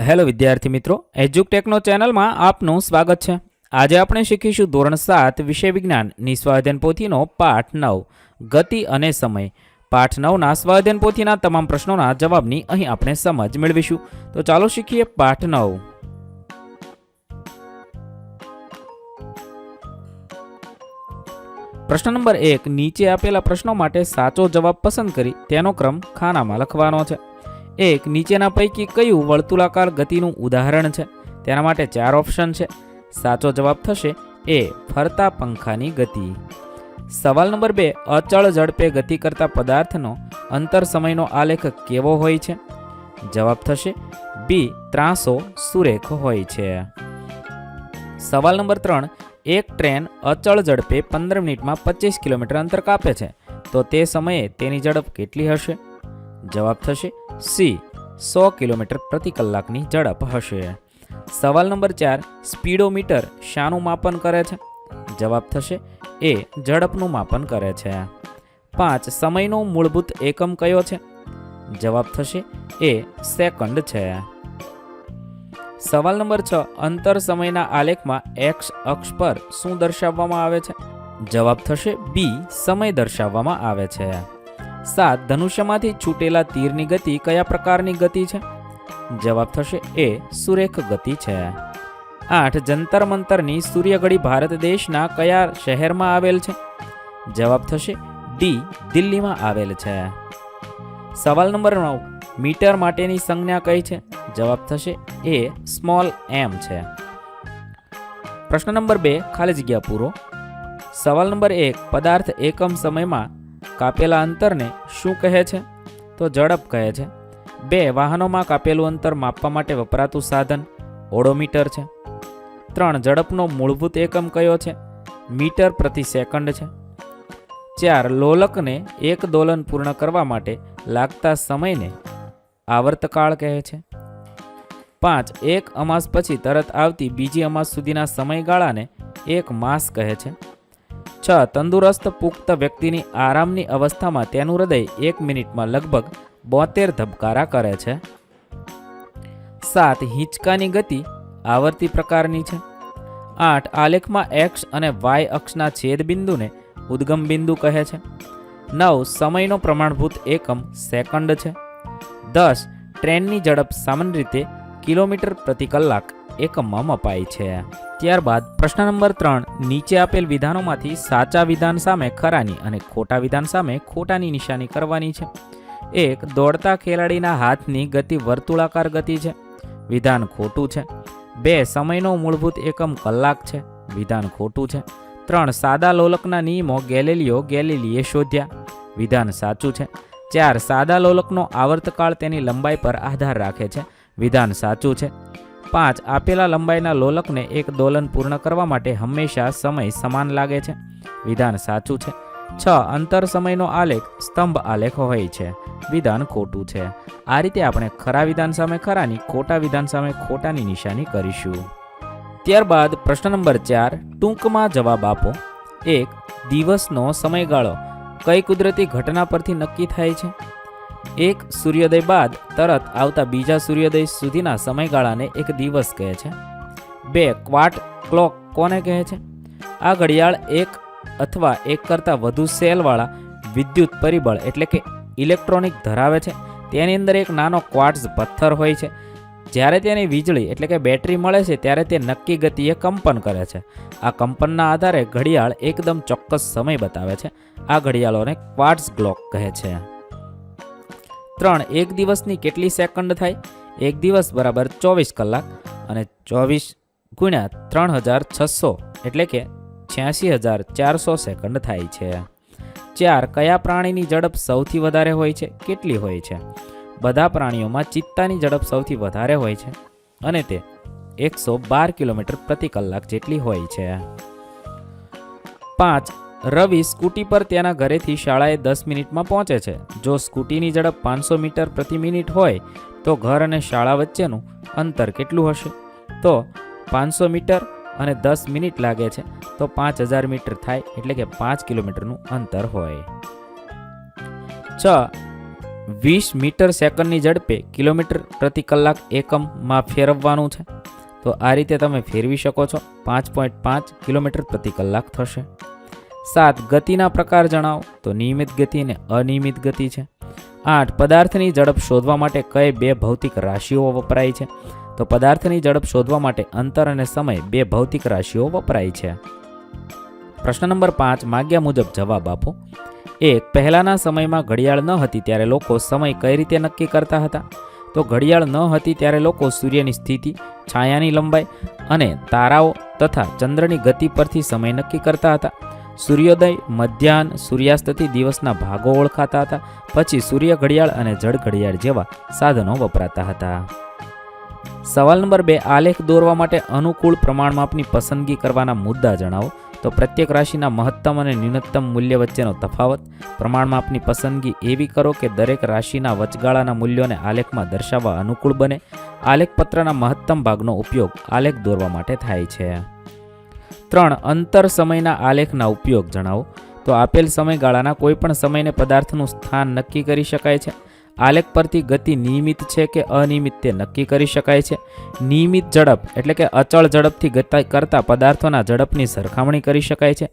Hello વિદ્યાર્થી મિત્રો, એજ્યુકટેકનો ચેનલમાં આપનું સ્વાગત છે. આજે આપણે શીખીશું ધોરણ 7 વિષય વિજ્ઞાનની સ્વાધ્યાયન પોથીનો પાઠ 9 ગતિ અને સમય. પાઠ 9ના સ્વાધ્યાયન પોથીના તમામ પ્રશ્નોના જવાબની અહીં આપણે સમજ મેળવીશું. તો ચાલો શીખીએ પાઠ 9. પ્રશ્ન નંબર 1. નીચે આપેલા પ્રશ્નો માટે સાચો જવાબ પસંદ કરી તેનો ક્રમ ખાનામાં લખવાનો છે. 1. નીચેના પૈકી કયું વર્તુળાકાર ગતિનું ઉદાહરણ છે? તેના માટે 4 ઓપ્શન છે. સાચો જવાબ થશે એ, ફરતા પંખાની ગતિ. સવાલ નંબર 2. અચળ ઝડપે ગતિ કરતા પદાર્થનો અંતર સમયનો આલેખ કેવો હોય છે? જવાબ થશે બી, ત્રાંસો સુરેખ હોય છે. સવાલ નંબર 3. એક ટ્રેન અચળ ઝડપે 15 મિનિટમાં 25 કિલોમીટર અંતર કાપે છે, તો તે સમયે તેની ઝડપ કેટલી હશે? જવાબ થશે સી, 100 કિલોમીટર પ્રતિ કલાકની ઝડપ હશે. સવાલ નંબર 4. સ્પીડોમીટર શાનું માપન કરે છે? જવાબ થશે એ, ઝડપનું માપન કરે છે. 5. સમયનો મૂળભૂત એકમ કયો છે? જવાબ થશે એ, સેકન્ડ છે. સવાલ નંબર 6. અંતર સમયના આલેખમાં એક્સ અક્ષ પર શું દર્શાવવામાં આવે છે? જવાબ થશે બી, સમય દર્શાવવામાં આવે છે. 7. ધનુષ્યમાંથી છૂટેલા તીરની ગતિ કયા પ્રકારની ગતિ છે? જવાબ થશે એ, સુરેખ ગતિ છે. 8. જંતર મંતરની સૂર્યઘડી ભારત દેશના કયા શહેરમાં આવેલ છે? જવાબ થશે ડી, દિલ્હીમાં આવેલ છે. સવાલ નંબર 9. મીટર માટેની સંજ્ઞા કઈ છે? જવાબ થશે એ, સ્મોલ એમ છે. પ્રશ્ન નંબર 2. ખાલી જગ્યા પૂરો. સવાલ નંબર 1. પદાર્થ એકમ સમયમાં કાપેલા અંતરને શું કહે છે? તો ઝડપ કહે છે. 2. વાહનોમાં કાપેલું અંતર માપવા માટે વપરાતું સાધન ઓડોમીટર છે. 3. ઝડપનો મૂળભૂત એકમ કયો છે? મીટર પ્રતિ સેકન્ડ છે. 4. લોલકને એક દોલન પૂર્ણ કરવા માટે લાગતા સમયને આવર્તકાળ કહે છે. 5. એક અમાસ પછી તરત આવતી બીજી અમાસ સુધીના સમયગાળાને એક માસ કહે છે. 6. તંદુરસ્ત પુખ્ત વ્યક્તિની આરામની અવસ્થામાં તેનું હૃદય 1 મિનિટમાં લગભગ 72 ધબકારા કરે છે. 7. હિંચકાની ગતિ આવર્તી પ્રકારની છે. 8. આલેખમાં એક્સ અને વાય અક્ષના છેદ બિંદુને ઉદ્ગમ બિંદુ કહે છે. 9. સમયનો પ્રમાણભૂત એકમ સેકન્ડ છે. 10. ટ્રેનની ઝડપ સામાન્ય રીતે કિલોમીટર પ્રતિ કલાક એકમમાં મપાય છે. ત્યારબાદ પ્રશ્ન નંબર 3. નીચે આપેલ વિધાનોમાંથી સાચા વિધાન સામે ખરાની અને ખોટા વિધાન સામે ખોટાની નિશાની કરવાની છે. 1. દોડતા ખેલાડીના હાથની ગતિ વર્તુળાકાર ગતિ છે. વિધાન ખોટું છે. 2. સમયનો મૂળભૂત એકમ કલાક છે. વિધાન ખોટું છે. 3. સાદા લોલકના નિયમો ગેલિલીએ શોધ્યા. વિધાન સાચું છે. 4. સાદા લોલકનો આવર્તકાળ તેની લંબાઈ પર આધાર રાખે છે. વિધાન સાચું છે. 5. આપેલા લંબાઈના લોલકને એક દોલન પૂર્ણ કરવા માટે હંમેશા સમય સમાન લાગે છે. વિધાન સાચું છે. 6. અંતર સમયનો આલેખ સ્તંભ આલેખ હોય છે. વિધાન ખોટું છે. આ રીતે આપણે ખરા વિધાન સામે ખરાની, ખોટા વિધાન સામે ખોટાની નિશાની કરીશું. ત્યારબાદ પ્રશ્ન નંબર 4. ટૂંકમાં જવાબ આપો. 1. દિવસનો સમયગાળો કઈ કુદરતી ઘટના પરથી નક્કી થાય છે? 1. સૂર્યોદય બાદ તરત આવતા બીજા સૂર્યોદય સુધીના સમયગાળાને એક દિવસ કહે છે. 2. ક્વાર્ટ ક્લોક કોને કહે છે? આ ઘડિયાળ એક અથવા એક કરતાં વધુ સેલવાળા વિદ્યુત પરિબળ એટલે કે ઇલેક્ટ્રોનિક ધરાવે છે. તેની અંદર એક નાનો ક્વાર્ટઝ પથ્થર હોય છે. જ્યારે તેની વીજળી એટલે કે બેટરી મળે છે ત્યારે તે નક્કી ગતિએ કંપન કરે છે. આ કંપનના આધારે ઘડિયાળ એકદમ ચોક્કસ સમય બતાવે છે. આ ઘડિયાળોને ક્વાર્ટઝ ક્લોક કહે છે. 3. એક દિવસની કેટલી સેકન્ડ થાય? એક દિવસ બરાબર 24 કલાક અને 24 ગુણ્યા 3600 એટલે કે 86,400 સેકન્ડ થાય છે. 4. કયા પ્રાણીની ઝડપ સૌથી વધારે હોય છે? કેટલી હોય છે? બધા પ્રાણીઓમાં ચિત્તાની ઝડપ સૌથી વધારે હોય છે અને તે 112 કિલોમીટર પ્રતિ કલાક જેટલી હોય છે. 5. રવિ સ્કૂટી પર તેના ઘરેથી શાળાએ 10 મિનિટમાં પહોંચે છે. જો સ્કૂટીની ઝડપ 500 મીટર પ્રતિ મિનિટ હોય તો ઘર અને શાળા વચ્ચેનું અંતર કેટલું હશે? તો 500 મીટર અને 10 મિનિટ લાગે છે તો 5000 મીટર થાય એટલે કે 5 કિલોમીટરનું અંતર હોય. 6. 20 મીટર સેકન્ડની ઝડપે કિલોમીટર પ્રતિ કલાક એકમમાં ફેરવવાનું છે. તો આ રીતે તમે ફેરવી શકો છો. 5.5 કિલોમીટર પ્રતિ કલાક થશે. 7 ગતિના પ્રકાર જણાવો. તો નિયમિત ગતિ અને અનિયમિત ગતિ છે. 8 પદાર્થની ઝડપ શોધવા માટે કઈ બે ભૌતિક રાશિઓ વપરાય છે. તો પદાર્થની ઝડપ શોધવા માટે અંતર અને સમય બે ભૌતિક રાશિઓ વપરાય છે. પ્રશ્ન નંબર 5 માગ્યા મુજબ જવાબ આપો. 1 પહેલાના સમયમાં ઘડિયાળ ન હતી ત્યારે લોકો સમય કઈ રીતે નક્કી કરતા હતા. તો ઘડિયાળ ન હતી ત્યારે લોકો સૂર્યની સ્થિતિ, છાયાની લંબાઈ અને તારાઓ તથા ચંદ્રની ગતિ પરથી સમય નક્કી કરતા હતા. સૂર્યોદય, મધ્યાહન, સૂર્યાસ્તથી દિવસના ભાગો ઓળખાતા હતા. પછી સૂર્ય ઘડિયાળ અને જળ ઘડિયાળ જેવા સાધનો વપરાતા હતા. સવાલ નંબર 2 આલેખ દોરવા માટે અનુકૂળ પ્રમાણમાપની પસંદગી કરવાના મુદ્દા જણાવો. તો પ્રત્યેક રાશિના મહત્તમ અને ન્યૂનતમ મૂલ્ય વચ્ચેનો તફાવત. પ્રમાણમાપની પસંદગી એવી કરો કે દરેક રાશિના વચગાળાના મૂલ્યોને આલેખમાં દર્શાવવા અનુકૂળ બને. આલેખપત્રના મહત્તમ ભાગનો ઉપયોગ આલેખ દોરવા માટે થાય છે. 3 અંતર સમયના આલેખના ઉપયોગ જણાવો. તો આપેલ સમયગાળાના કોઈપણ સમયને પદાર્થનું સ્થાન નક્કી કરી શકાય છે. આલેખ પરથી ગતિ નિયમિત છે કે અનિયમિત તે નક્કી કરી શકાય છે. નિયમિત ઝડપ એટલે કે અચળ ઝડપથી ગતિ કરતા પદાર્થોના ઝડપની સરખામણી કરી શકાય છે.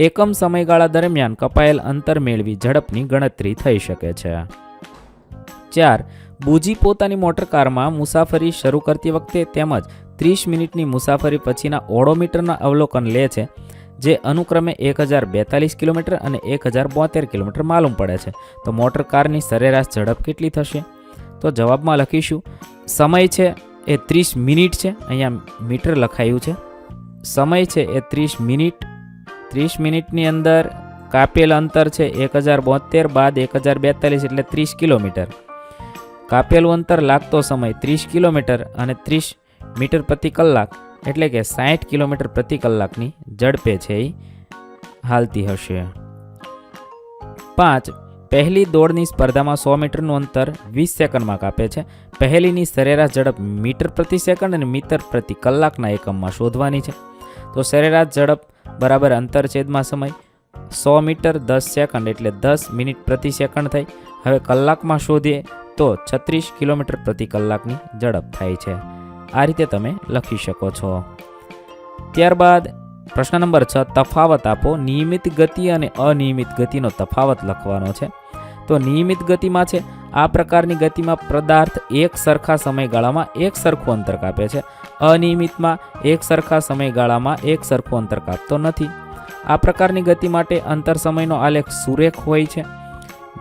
એકમ સમયગાળા દરમિયાન કપાયેલ અંતર મેળવી ઝડપની ગણતરી થઈ શકે છે. 4 બુજી પોતાની મોટરકારમાં મુસાફરી શરૂ કરતી વખતે તેમજ 30 મિનિટની મુસાફરી પછીના ઓડોમીટરના અવલોકન લે છે, જે અનુક્રમે 1042 કિલોમીટર અને 1072 કિલોમીટર માલુમ પડે છે. તો મોટર કારની સરેરાશ ઝડપ કેટલી થશે. તો જવાબમાં લખીશું સમય છે એ 30 મિનિટ છે. અહીંયા મીટર લખાયું છે. સમય છે એ 30 મિનિટ. 30 મિનિટની અંદર કાપેલ અંતર છે 1072 બાદ 1042 એટલે 30 કિલોમીટર. કાપેલું અંતર લાગતો સમય 30 કિલોમીટર અને 30 મીટર પ્રતિ કલાક એટલે કે 60 કિલોમીટર પ્રતિ કલાકની ઝડપે છે એ હાલતી હશે. 5 પહેલી દોડની સ્પર્ધામાં 100 મીટરનું અંતર 20 સેકન્ડમાં કાપે છે. પહેલીની સરેરાશ ઝડપ મીટર પ્રતિ સેકન્ડ અને મીટર પ્રતિ કલાકના એકમમાં શોધવાની છે. તો સરેરાશ ઝડપ બરાબર અંતર છેદમાં સમય. 100 મીટર 10 સેકન્ડ એટલે 10 મિનિટ પ્રતિ સેકન્ડ થઈ. હવે કલાકમાં શોધીએ તો 36 કિલોમીટર પ્રતિ કલાકની ઝડપ થાય છે. આ રીતે તમે લખી શકો છો. ત્યારબાદ પ્રશ્ન નંબર 6 તફાવત આપો. નિયમિત ગતિ અને અનિયમિત ગતિનો તફાવત લખવાનો છે. તો નિયમિત ગતિમાં છે આ પ્રકારની ગતિમાં પદાર્થ એક સરખા સમયગાળામાં એક સરખું અંતર કાપે છે. અનિયમિતમાં એક સરખા સમયગાળામાં એક સરખું અંતર કાપતો નથી. આ પ્રકારની ગતિ માટે અંતર સમયનો આલેખ સુરેખ હોય છે,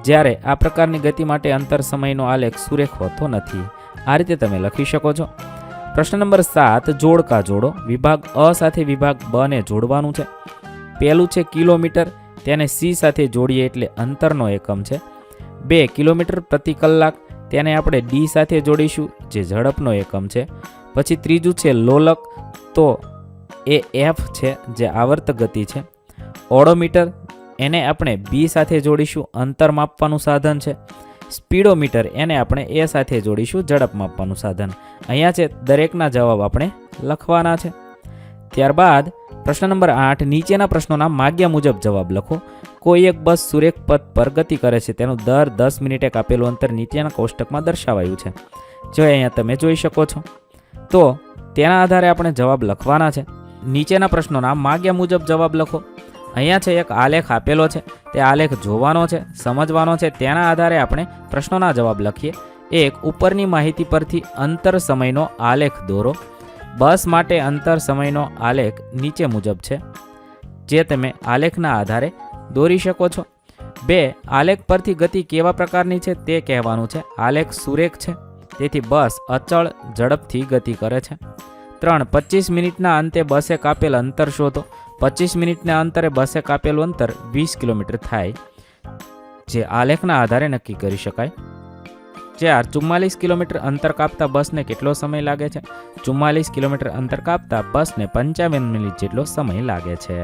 જ્યારે આ પ્રકારની ગતિ માટે અંતર સમયનો આલેખ સુરેખ હોતો નથી. આ રીતે તમે લખી શકો છો. પ્રશ્ન નંબર 7 જોડકા જોડો. વિભાગ અ સાથે વિભાગ બ ને જોડવાનું છે. પહેલું છે કિલોમીટર, તેને સી સાથે જોડીએ એટલે અંતરનો એકમ છે. 2 કિલોમીટર પ્રતિ કલાક, તેને આપણે ડી સાથે જોડીશું જે ઝડપનો એકમ છે. પછી ત્રીજું છે લોલક, તો એ એફ છે જે આવર્ત ગતિ છે. ઓડોમીટર, એને આપણે બી સાથે જોડીશું, અંતર માપવાનું સાધન છે. સ્પીડોમીટર, એને આપણે એ સાથે જોડીશું, ઝડપ માપવાનું સાધન. અહીંયા છે દરેકના જવાબ આપણે લખવાના છે. ત્યારબાદ પ્રશ્ન નંબર 8 નીચેના પ્રશ્નોના માગ્યા મુજબ જવાબ લખો. કોઈ એક બસ સુરેખ પથ પર ગતિ કરે છે, તેનું દર 10 મિનિટે કાપેલું અંતર નીચેના કોષ્ટકમાં દર્શાવાયું છે. જો અહીંયા તમે જોઈ શકો છો. તો તેના આધારે આપણે જવાબ લખવાના છે. નીચેના પ્રશ્નોના માગ્યા મુજબ જવાબ લખો. અહીંયા છે એક આલેખ આપેલો છે, તે આલેખ જોવાનો છે, સમજવાનો છે. તેના આધારે આપણે પ્રશ્નોના જવાબ લખીએ. 1 ઉપરની માહિતી પરથી અંતર સમયનો આલેખ દોરો. બસ માટે અંતર સમયનો આલેખ નીચે મુજબ છે, જે તમે આલેખના આધારે દોરી શકો છો. 2 આલેખ પરથી ગતિ કેવા પ્રકારની છે તે કહેવાનું છે. આલેખ સુરેખ છે, તેથી બસ અચળ ઝડપથી ગતિ કરે છે. 3 25 મિનિટના અંતે બસે કાપેલ અંતર શોધો. 25 મિનિટના અંતરે બસે કાપેલું અંતર 20 કિલોમીટર થાય, જે આલેખના આધારે નક્કી કરી શકાય. 4 44 કિલોમીટર અંતર કાપતા બસને કેટલો સમય લાગે છે. 44 કિલોમીટર અંતર કાપતા બસને 55 મિનિટ જેટલો સમય લાગે છે.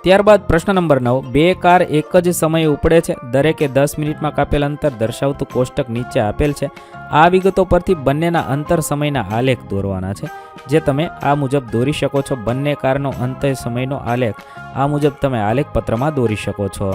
ત્યારબાદ પ્રશ્ન નંબર 9 2 કાર એક જ સમયે ઉપડે છે, દરેકે 10 મિનિટમાં કાપેલ અંતર દર્શાવતું કોષ્ટક નીચે આપેલ છે. આ વિગતો પરથી બંનેના અંતર સમયના આલેખ દોરવાના છે, જે તમે આ મુજબ દોરી શકો છો. બંને કારનો અંતર સમયનો આલેખ આ મુજબ તમે આલેખ પત્રમાં દોરી શકો છો.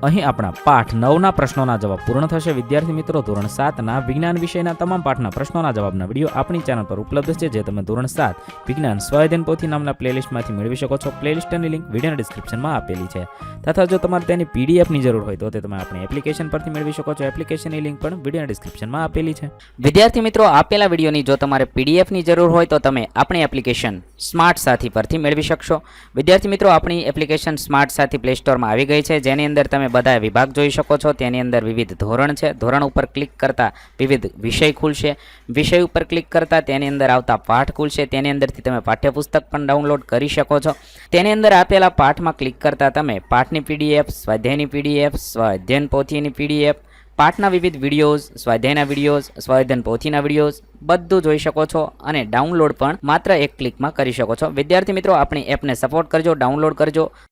અહીં આપણા પાઠ 9ના પ્રશ્નોના જવાબ પૂર્ણ થશે. વિદ્યાર્થી મિત્રો, ધોરણ 7ના વિજ્ઞાન વિષયના તમામ પાઠના પ્રશ્નોના જવાબના વિડીયો આપણી ચેનલ પર ઉપલબ્ધ છે, જે તમે ધોરણ 7 વિજ્ઞાન સ્વાધ્યાયન પોથી નામના પ્લેલિસ્ટમાંથી મેળવી શકો છો. પ્લેલિસ્ટની લિંક વિડીયોના ડિસ્ક્રિપ્શનમાં આપેલી છે. તથા જો તમારે તેની પીડીએફની જરૂર હોય તો તે તમે આપણી એપ્લિકેશન પરથી મેળવી શકો છો. એપ્લિકેશનની લિંક પણ વિડીયોના ડિસ્ક્રિપ્શનમાં આપેલી છે. વિદ્યાર્થી મિત્રો, આપેલા વિડીયોની જો તમારે પીડીએફની જરૂર હોય તો તમે આપણી એપ્લિકેશન સ્માર્ટ સાથી પરથી મેળવી શકશો. વિદ્યાર્થી મિત્રો, આપણી એપ્લિકેશન સ્માર્ટ સાથી પ્લે સ્ટોરમાં આવી ગઈ છે, જેની અંદર તમે બધા વિભાગ જોઈ શકો છો. તેની અંદર વિવિધ ધોરણ છે. ધોરણ ઉપર ક્લિક કરતાં વિવિધ વિષય ખુલશે. વિષય ઉપર ક્લિક કરતાં તેની અંદર આવતા પાઠ ખુલશે. તેની અંદરથી તમે પાઠ્યપુસ્તક પણ ડાઉનલોડ કરી શકો છો. તેની અંદર આપેલા પાઠમાં ક્લિક કરતાં તમે પાઠની પીડીએફ, સ્વાધ્યાયની પીડીએફ, સ્વાધ્યાયન પોથીની પીડીએફ, પાઠના વિવિધ વિડીયોઝ, સ્વાધ્યાયના વિડીયોઝ, સ્વાધ્યાયન પોથીના વિડીયોઝ બધું જોઈ શકો છો અને ડાઉનલોડ પણ માત્ર એક ક્લિકમાં કરી શકો છો. વિદ્યાર્થી મિત્રો, આપણી એપને સપોર્ટ કરજો, ડાઉનલોડ કરજો